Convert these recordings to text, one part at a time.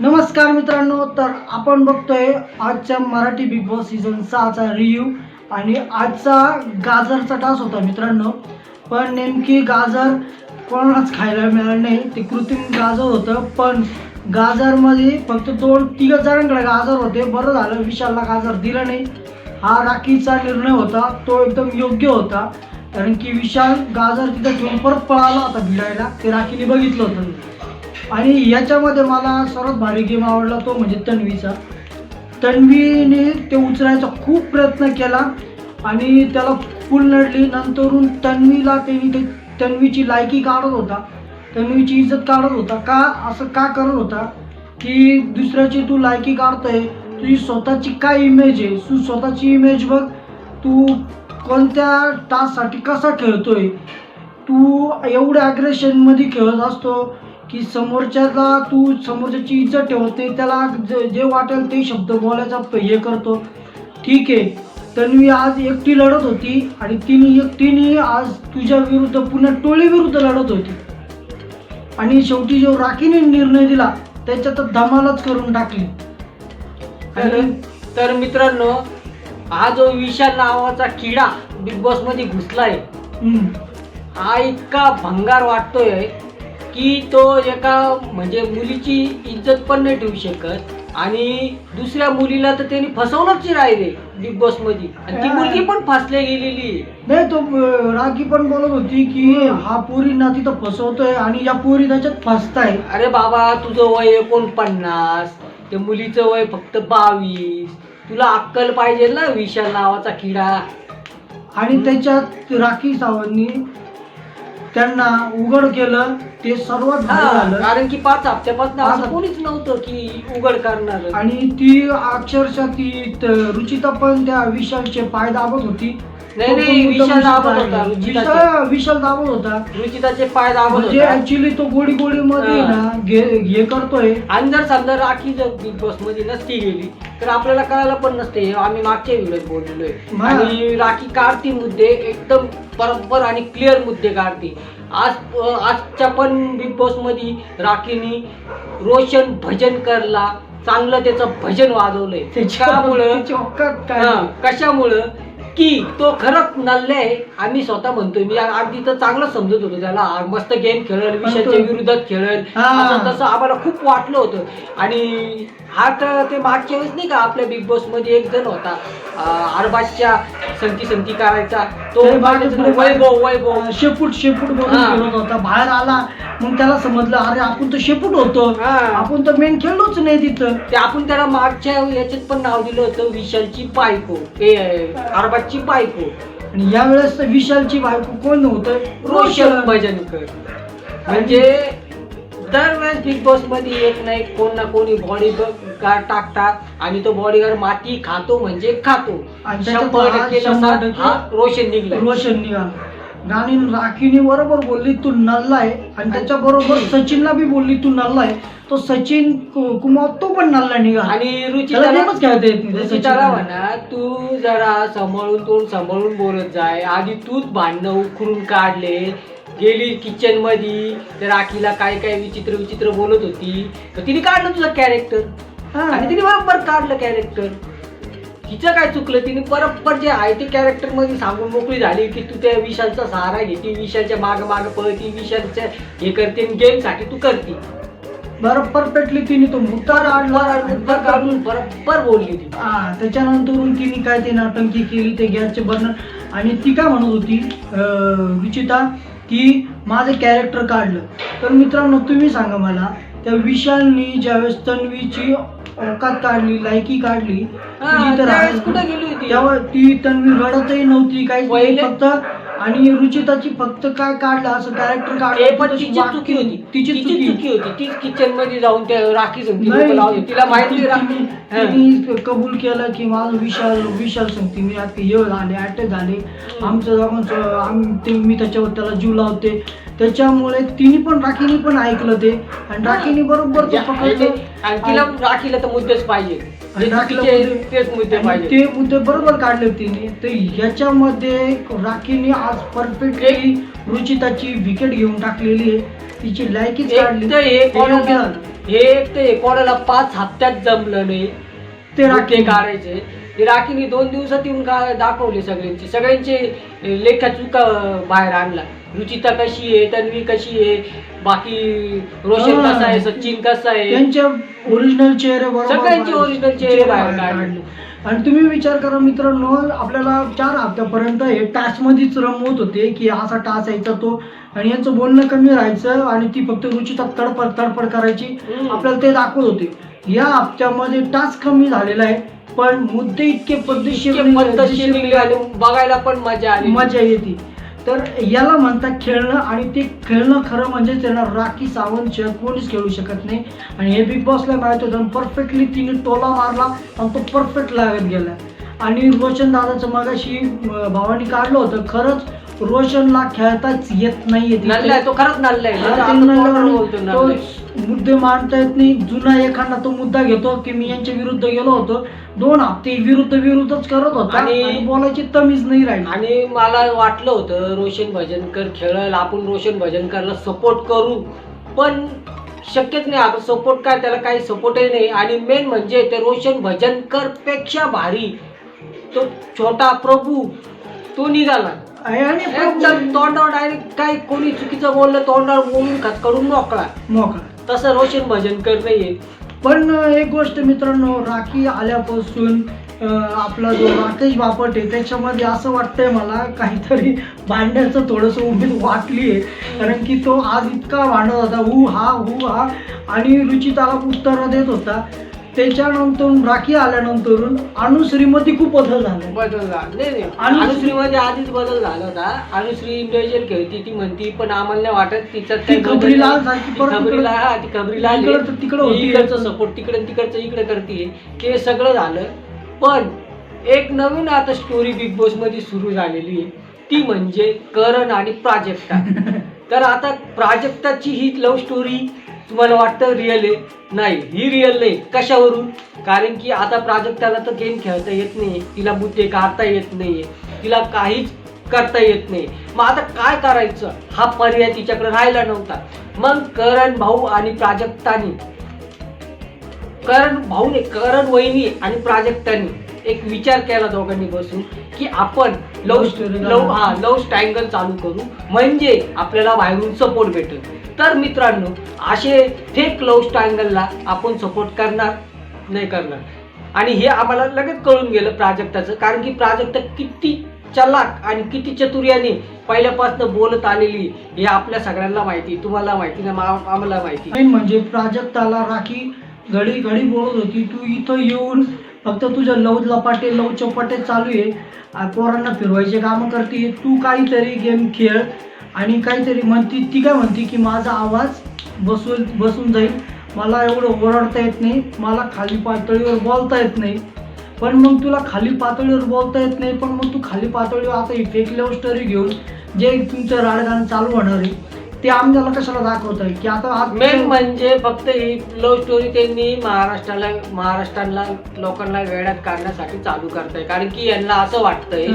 नमस्कार मित्रांनो, तर आपण बघतोय आजच्या मराठी बिग बॉस सीझन 6चा रिव्ह्यू आणि आजचा गाजरचा टास होता मित्रांनो. पण नेमकी गाजर कोणालाच खायला मिळालं नाही, ते कृत्रिम गाजर होतं. पण गाजरमध्ये फक्त 2-3 जणांकडे गाजर होते. बरं झालं विशालला गाजर दिलं नाही. हा राखीचा निर्णय होता, तो एकदम योग्य होता. कारण की विशाल गाजर तिथं ठेवून परत पळाला होता भिडायला, ते राखीने बघितलं होतं. आणि याच्यामध्ये मला सर्वात भारी गेम आवडला तो म्हणजे तन्वीचा. तन्वीने ते उचलायचा खूप प्रयत्न केला आणि त्याला फुल नडली. नंतरून तन्वीला ते तन्वीची लायकी काढत होता, तन्वीची इज्जत काढत होता. का असं का करत होता की दुसऱ्याची तू लायकी काढतोय, तुझी स्वतःची काय इमेज आहे, तू स्वतःची इमेज बघ, तू कोणत्या टास्कसाठी कसा खेळतोय, तू एवढ्या ॲग्रेशनमध्ये खेळत असतो की समोरच्याची इज्जत ठेवत नाही, त्याला जे वाटेल ते शब्द बोलायचा हे करतो. ठीक आहे, तन्वी आज एकटी लढत होती आणि एकटीने आज तुझ्या विरुद्ध पुन्हा टोळी विरुद्ध लढत होती. आणि शेवटी जो राखीने निर्णय दिला त्याच्यात धमालच करून टाकली. तर मित्रांनो, हा जो विशाल नावाचा किडा बिग बॉस मध्ये घुसलाय, हा इतका भंगार वाटतोय की तो एका म्हणजे मुलीची इज्जत पण नाही ठेवू शकत आणि दुसऱ्या मुलीला तर त्यांनी फसवणंच राहिले बिग बॉस मध्ये आणि ती मुलगी पण फसल्या गेलेली नाही. तो राखी पण बोलत होती की हा पोरींना तिथं फसवतोय आणि या पोरी त्याच्यात फसताय. अरे बाबा, तुझं वय 49, त्या मुलीचं वय फक्त 22. तुला अक्कल पाहिजे ना विशाल नावाचा किडा. आणि त्याच्यात राखी सावंतनी त्यांना उघड केलं, ते सर्वात भारी झालं. कारण की 5 हप्त्यापासून असं कोणीच नव्हतं की उघड करणार. आणि ती अक्षरशः रुचिता पण त्या विशालचे पाय दाबत होती. नाही, विशाल दाबत होता. विशाल दाबत होता, रुचिताचे पाय दाबत म्हणजे होता. ऍक्च्युली तो गोडी मध्ये ना हे करतोय. आणि जर समजा राखी जर बिग बॉस मध्ये नसती गेली तर आपल्याला कळायला पण नसते. आम्ही मागच्या व्हिडिओत बोललेलोय. आणि राखी काढती मुद्दे, एकदम बरोबर आणि क्लिअर मुद्दे काढते. आजच्या पण बिग बॉस मध्ये राखीने रोशन भजन करला, चांगलं त्याचं भजन वाजवलंय. त्याच्यामुळं कशामुळं की तो खरंच नल्ले आहे. आम्ही स्वतः म्हणतोय, मी अगदी तर चांगलं समजत होतो त्याला, मस्त गेम खेळेल, विशालच्या विरोधात खेळेल असं तसं आम्हाला खूप वाटलं होतं. आणि हा तर ते मागच्या वेळेस नाही का आपल्या बिग बॉस मध्ये एक जण होता, अरबाजच्या संगती करायचा, तो वैभव शेपूट बोलत होता. बाहेर आला मग त्याला समजलं अरे आपण तर शेपूट होतो, आपण तर मेन खेळलोच नाही तिथं. ते आपण त्याला मागच्या याच्यात पण नाव दिलं होतं विशालची बायको, अरबाजची बायको. आणि यावेळेस विशालची बायको कोण नव्हतं, रोशन भजनकर. म्हणजे दरवेळेस बिग बॉस मध्ये एक नाही कोण ना कोणी बॉडीगार्ड टाकतात आणि तो बॉडीगार्ड माती खातो म्हणजे खातो. आणि 100% रोशन निघाला. गाणी राखीने बरोबर बोलली तू नल्ला आहे, आणि त्याच्या बरोबर सचिनला बी बोलली तू नल्ला आहे. तो सचिन कुमार तो पण नल्ला निघाला. आणि रुचिताला म्हणा तू जरा सांभाळून बोलत जाय. आधी तूच भांडणं उखरून काढले, गेली किचन मध्ये, त्या राखीला काय काय विचित्र बोलत होती, तर तिने काढलं तुझं कॅरेक्टर आणि तिने बरोबर काढलं कॅरेक्टर. तिचं काय चुकलं, तिने बरोबर जे आहे ते कॅरेक्टर मध्ये सांगून मोकळी झाली की तू त्या विशालचा सहारा घेते, विशालच्या माग पळती, विशालच्या हे करते, गेम साठी तू करते. बरोबर परफेक्टली तिने तो मुद्दा काढून बरोबर बोलली ती. त्याच्यानंतर तिने काय ते नाटंकी केली, ते गॅसचे बर्नर. आणि ती काय म्हणत होती रुचिता की माझं कॅरेक्टर काढलं. तर मित्रांनो तुम्ही सांगा मला, त्या विशालनी ज्यावेळेस तन्वीची औकात काढली, लायकी काढली, कुठे गेली होती तेव्हा ती तन्वी रडतही नव्हती काही, फक्त आणि रुचिताची फक्त काय काढलं असं कॅरेक्टर काढलं. तिची चुकी होती. तीच किचन मध्ये जाऊन त्या राखी तिला माहिती कबूल केलं की माझं विशाल सांगते मी हे झाले, अटॅक झाले, आमचं मी त्याला जीव लावते. त्याच्यामुळे राखीने पण ऐकलं ते, आणि राखीने बरोबर तिला राखीला तर मुद्देच पाहिजे, ते मुद्दे बरोबर काढले तिने. तर याच्यामध्ये राखीने आज परफेक्टली रुचिताची विकेट घेऊन टाकलेली आहे, तिची लायकीच काढली. हे एक ते कोणाला 5 हप्त्यात जमलं नाही ते राखी काढायचे. ते राखीने 2 दिवसात येऊन दाखवले सगळ्यांचे लेखा चुका बाहेर आणला. रुचिता कशी आहे, तन्वी कशी आहे, बाकी रोशन कसा आहे, सचिन कसा आहे, त्यांचे ओरिजिनल चेहरे सगळ्यांचे ओरिजिनल चेहरे बाहेर काढले. आणि तुम्ही विचार करा मित्रांनो, आपल्याला 4 हप्त्यापर्यंत हे टास्क मध्येच रमवत होते की असा टास्क यायचा तो, आणि यांचं बोलणं कमी राहायचं आणि ती फक्त रुचिता तडपड करायची, आपल्याला ते दाखवत होते. या हप्त्यामध्ये टास्क कमी झालेला आहे पण मुद्दे इतके पद्धतशीर निघाले आणि बघायला पण मजा येते. तर याला म्हणतात खेळणं, आणि ते खेळणं खरं म्हणजे त्यांना राखी सावंत कोणीच खेळू शकत नाही. आणि हे बिग बॉसला माहित होतं, परफेक्टली तिने टोला मारला आणि तो परफेक्ट लागत गेला. आणि रोशन दादाचं मगाशी भावानी काढलं होतं, खरंच रोशनला खेळताच येत नाहीये, तो खरंच नाललाय. तो मुद्दे मांडता येत नाही. जुना एखादा तो मुद्दा घेतो की मी यांच्या विरुद्ध गेलो होतो, 2 हप्ते विरुद्धच करत होता आणि बोलायची तमीज नाही राहिली. आणि मला वाटलं होतं रोशन भजनकर खेळल, आपण रोशन भजनकरला सपोर्ट करू, पण शक्यच नाही. आपण सपोर्ट काय, त्याला काही सपोर्टही नाही. आणि मेन म्हणजे ते रोशन भजनकर पेक्षा भारी तो छोटा प्रभू तो निघाला. तोंडावर डायरेक्ट काय कोणी चुकीचं बोललं तोंडावर बोलून खचकडून मोकळा. तसं रोशन भजनकर नाहीये. पण एक गोष्ट मित्रांनो, राखी आल्यापासून आपला जो राकेश बापट आहे त्याच्यामध्ये असं वाटतंय मला काहीतरी भांडण्याचं थोडंसं उमेद वाटली आहे. कारण की तो आज इतका भांडत होता, हू हा आणि रुचिताला उत्तरं देत होता. त्याच्यानंतर राखी आल्यानंतर अनुश्रीमध्ये खूप बदल झाला. अनुश्रीमध्ये आधीच बदल झाला होता. अनुश्री इंडिव्हिज्युअल खेळती, ती म्हणती, पण आम्हाला नाही वाटत तिचं इकडचं सपोर्ट तिकडचं इकडे करते. ते सगळं झालं. पण एक नवीन आता स्टोरी बिग बॉस मध्ये सुरू झालेली आहे, ती म्हणजे करण आणि प्राजक्ता. तर आता प्राजक्ताची ही लव्ह स्टोरी तुम्हाला वाटतं रिअल आहे? नाही, ही रिअल नाही. कशावरून? कारण की आता प्राजक्ताला तर गेम खेळता येत नाही, तिला बुद्धी काढता येत नाही, तिला काहीच करता येत नाही. मग आता काय करायचं हा पर्याय तिच्याकडे राहिला नव्हता. मग करण भाऊ आणि प्राजक्तानी, करण वहिनी आणि प्राजक्तानी एक विचार केला दोघांनी बसून की आपण लव्ह ट्रायंगल चालू करू, म्हणजे आपल्याला बाहेरून सपोर्ट भेटेल. तर मित्रांनो, असे फेक लव्ह ट्रायंगलला आपण सपोर्ट करणार नाही करणार. आणि हे आम्हाला लगेच कळून गेलं प्राजक्ताचं. कारण की प्राजक्ता किती चलाक आणि किती चतुर्याने पहिल्यापासून बोलत आलेली हे आपल्या सगळ्यांना माहिती, तुम्हाला माहिती ना, आम्हाला माहिती. म्हणजे प्राजक्ताला राखी घडी बोलत होती, तू इथं येऊन फक्त तुझं लव चपाटे चालू आहे, पोरांना फिरवायचे कामं करते, तू काहीतरी गेम खेळ. आणि काहीतरी म्हणती, ती काय म्हणती की माझा आवाज बसून जाईल, मला एवढं ओरडता येत नाही, मला खाली पातळीवर बोलता येत नाही. पण मग तुला खाली पातळीवर बोलता येत नाही, पण मग तू खाली पातळीवर आता ही फेक लव्ह स्टोरी घेऊन जे तुमचं राडगाणं चालू होणार आहे ते आम्हाला कशाला दाखवत आहे की आता मेन म्हणजे फक्त ही लव्ह स्टोरी त्यांनी महाराष्ट्राला लोकांना वेड्यात काढण्यासाठी चालू करताय. कारण की यांना असं वाटतंय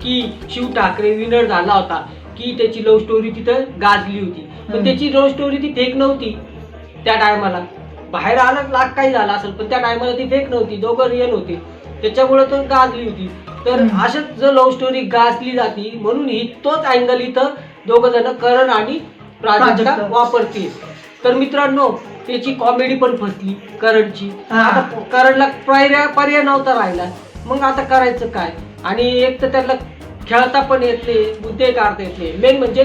की शिव ठाकरे विनर झाला होता की त्याची लव्ह स्टोरी तिथं गाजली होती, पण त्याची लव्ह स्टोरी ती फेक नव्हती. त्या टायमाला बाहेर आला लाख काही झाला असेल, पण त्या टायमाला ती फेक नव्हती, दोघं रिअल होते, त्याच्यामुळे तो गाजली होती. तर अशाच जर लव्ह स्टोरी गाजली जाती म्हणून ही तोच अँगल इथं दोघं जण करण आणि प्राजक्ता वापरते. तर मित्रांनो, त्याची कॉमेडी पण फसली करणची. आता करणला पर्याय नव्हता राहिला, मग आता करायचं काय? आणि एक तर त्याला खेळता पण येत नाही, बुद्धी काढता येत नाही. मेन म्हणजे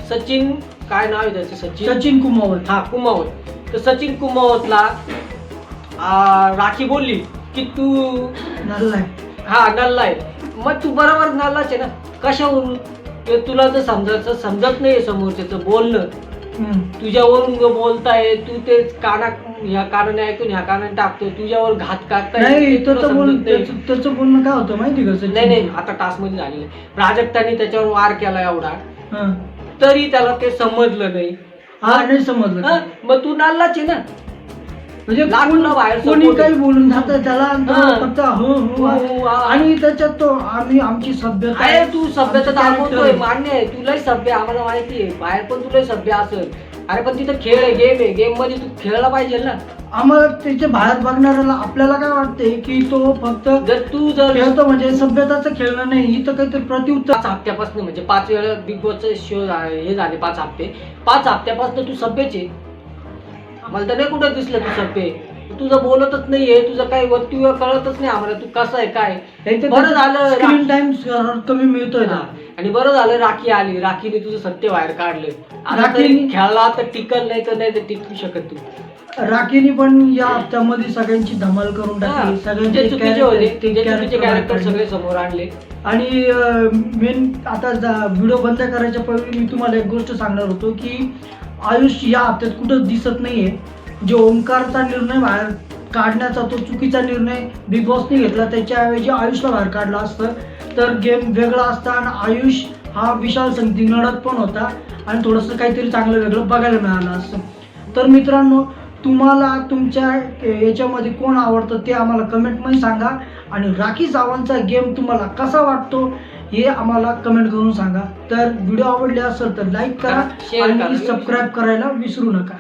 सचिन काय नाव आहे त्याचं, सचिन कुमावत. कुमावत. तर सचिन कुमावतला राखी बोलली की तू नल्ला आहे. मग तू बरोबर नल्लाच आहे ना, कशावरून? तुला तर समजत नाही समोरच्याचं बोलणं, तुझ्यावरून बोलताय, तू ते ह्या कानाने ऐकून ह्या कानाने टाकतो, तुझ्यावर घात काढताय. त्याचं बोलणं काय होतं माहिती का? नाही, आता टास्क मध्ये झालेलं आहे. प्राजक्ताने त्याच्यावर वार केला एवढा, तरी त्याला ते समजलं नाही. नाही समजलं. मग तू नाललाच आहे ना, म्हणजे बाहेर कोणी काही बोलून जात त्याला फक्त आणि त्याच्यात तो आमची सभ्यता आहे. तू सभ्यता दाखवतोय, मान्य आहे, तुलाही सभ्य, आम्हाला माहिती आहे, बाहेर पण तुलाही सभ्य असेल, अरे पण तिथं खेळ आहे, गेम आहे, गेम मध्ये तू खेळला पाहिजे ना. आम्हाला त्याच्या बाहेर बघणाऱ्याला आपल्याला काय वाटतंय की तो फक्त जर खेळतो म्हणजे सभ्यताचं खेळणं नाही, इथं काहीतरी प्रतिउत्तर. 5 हप्त्यापासून म्हणजे 5 वेळा बिग बॉसचे शो हे झाले 5 हप्ते, 5 हप्त्यापासून तू सभ्यच आहे. मला तर नाही कुठं दिसलं तू सभ्य आहे. तुझं बोलतच नाहीये, तुझं काही वक्तव्य कळतच नाही आम्हाला, तू कसं आहे काय. बरं झालं स्क्रीन टाइम कमी मिळतोय ना. आणि बरं झालं राखी आली, राखीने तुझं सत्य बाहेर काढलं. आता राखी- तरी खेळला तर टिकल, नाही तर टिकू शकत तू. राखीने पण या हप्त्यामध्ये सगळ्यांची धमाल करून टाकली. जे सगळ्यांचे चुकीचे होते ते चुकीचे character कॅरेक्टर काढले. सगळे समोर आणले. आणि मेन आता व्हिडिओ बंद करायच्या पहिले मी तुम्हाला एक गोष्ट सांगणार होतो की आयुष या हप्त्यात कुठं दिसत नाहीये. जे ओमकारचा निर्णय बाहेर काढण्याचा तो चुकीचा निर्णय बिग बॉसने घेतला, त्याच्याऐवजी आयुषला बाहेर काढला असतं तर गेम वेगळा असता आणि आयुष हा विशाल संगती नडत पण होता आणि थोडंसं काहीतरी चांगलं वेगळं बघायला मिळालं असतं. तर मित्रांनो, तुम्हाला तुमच्या याच्यामध्ये कोण आवडतं ते आम्हाला कमेंटमध्ये सांगा आणि राखी सावंतचा गेम तुम्हाला कसा वाटतो हे आम्हाला कमेंट करून सांगा. तर व्हिडिओ आवडले असेल तर लाईक करा शेअर करा आणि सबस्क्राईब करायला विसरू नका.